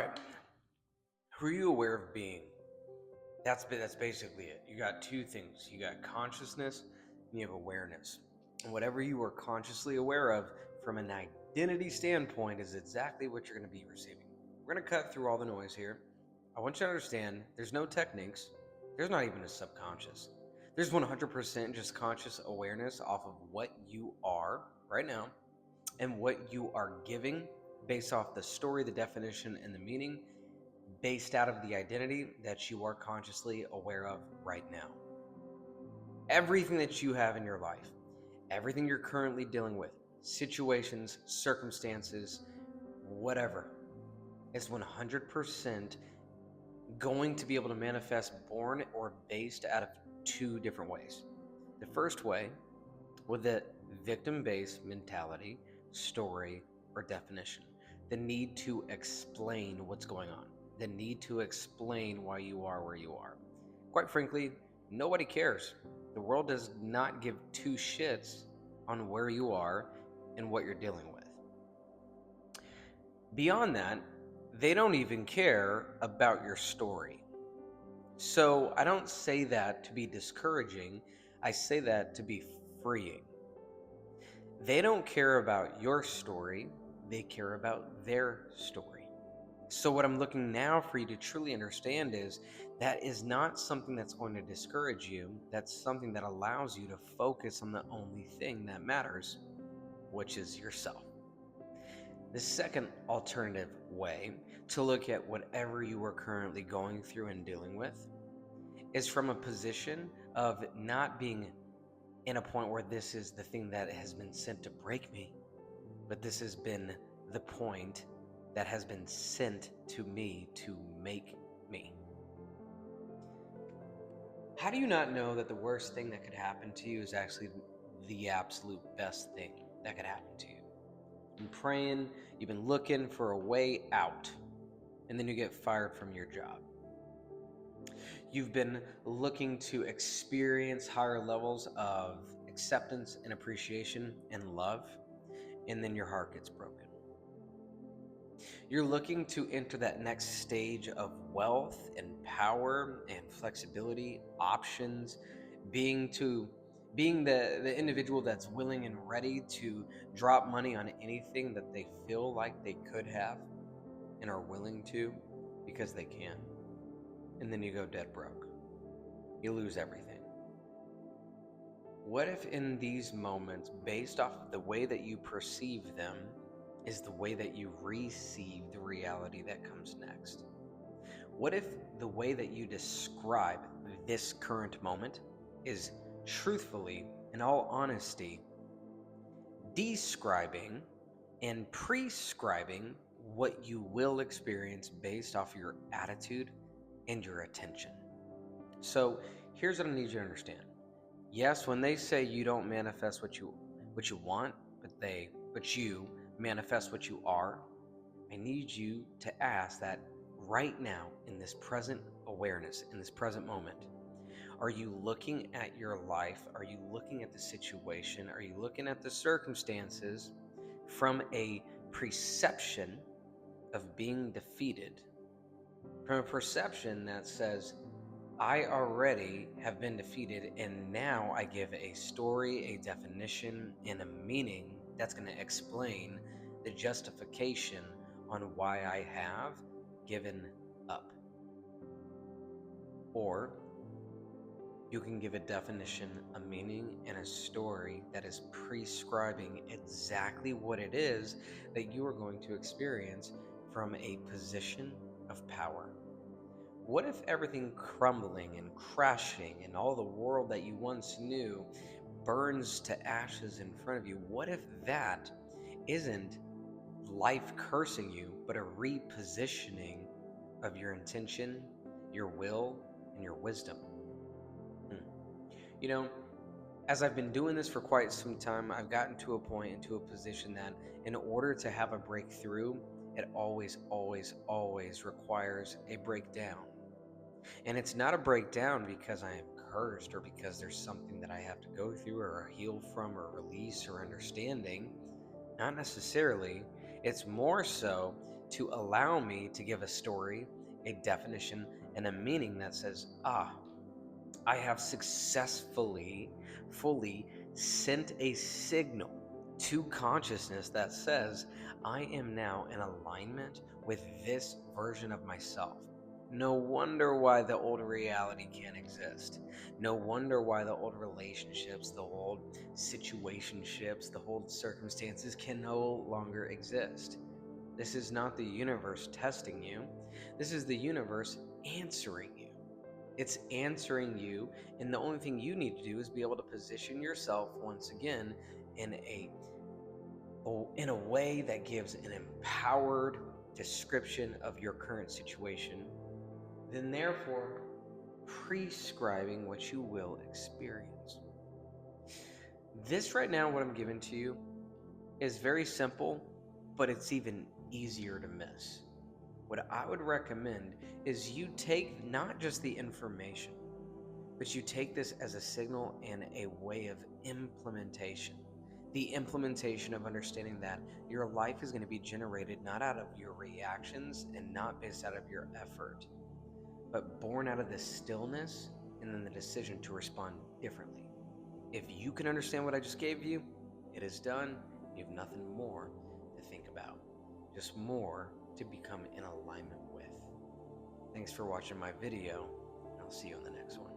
Right. Who are you aware of being? That's basically it. You got two things. You got consciousness and you have awareness. And whatever you are consciously aware of from an identity standpoint is exactly what you're going to be receiving. We're going to cut through all the noise here. I want you to understand there's no techniques. There's not even a subconscious. There's 100% just conscious awareness off of what you are right now and what you are giving based off the story, the definition, and the meaning based out of the identity that you are consciously aware of right now. Everything that you have in your life, everything you're currently dealing with, situations, circumstances, whatever, is 100% going to be able to manifest born or based out of two different ways. The first way, with the victim based mentality, story, or definition, the need to explain what's going on, the need to explain why you are where you are. Quite frankly, nobody cares. The world does not give two shits on where you are and what you're dealing with. Beyond that, they don't even care about your story. So I don't say that to be discouraging, I say that to be freeing. They don't care about your story, they care about their story. So, what I'm looking now for you to truly understand is that is not something that's going to discourage you. That's something that allows you to focus on the only thing that matters, which is yourself. The second alternative way to look at whatever you are currently going through and dealing with is from a position of not being in a point where this is the thing that has been sent to break me, but this has been the point that has been sent to me to make me. How do you not know that the worst thing that could happen to you is actually the absolute best thing that could happen to you? You've been praying, you've been looking for a way out, and then you get fired from your job. You've been looking to experience higher levels of acceptance and appreciation and love, and then your heart gets broken. You're looking to enter that next stage of wealth and power and flexibility, options, being to being the individual that's willing and ready to drop money on anything that they feel like they could have and are willing to because they can. And then you go dead broke. You lose everything. What if in these moments, based off of the way that you perceive them, is the way that you receive the reality that comes next? What if the way that you describe this current moment is truthfully, in all honesty, describing and prescribing what you will experience based off your attitude and your attention? So here's what I need you to understand. Yes, when they say you don't manifest what you want, but you manifest what you are, I need you to ask that right now in this present awareness, in this present moment. Are you looking at your life? Are you looking at the situation? Are you looking at the circumstances from a perception of being defeated? From a perception that says, I already have been defeated, and now I give a story, a definition, and a meaning that's going to explain the justification on why I have given up. Or you can give a definition, a meaning, and a story that is prescribing exactly what it is that you are going to experience from a position of power. What if everything crumbling and crashing and all the world that you once knew burns to ashes in front of you? What if that isn't life cursing you, but a repositioning of your intention, your will, and your wisdom? You know, as I've been doing this for quite some time, I've gotten to a point, into a position that in order to have a breakthrough, it always, always, always requires a breakdown. And it's not a breakdown because I am cursed or because there's something that I have to go through or heal from or release or understanding. Not necessarily. It's more so to allow me to give a story, a definition, and a meaning that says, I have successfully, fully sent a signal to consciousness that says, I am now in alignment with this version of myself. No wonder why the old reality can't exist. No wonder why the old relationships, the old situationships, the old circumstances can no longer exist. This is not the universe testing you. This is the universe answering you. It's answering you, and the only thing you need to do is be able to position yourself once again in a way that gives an empowered description of your current situation, then therefore prescribing what you will experience. This right now, what I'm giving to you, is very simple, but it's even easier to miss. What I would recommend is you take not just the information, but you take this as a signal and a way of implementation. The implementation of understanding that your life is going to be generated not out of your reactions and not based out of your effort, but born out of the stillness and then the decision to respond differently. If you can understand what I just gave you, it is done. You have nothing more to think about, just more to become in alignment with. Thanks for watching my video, and I'll see you on the next one.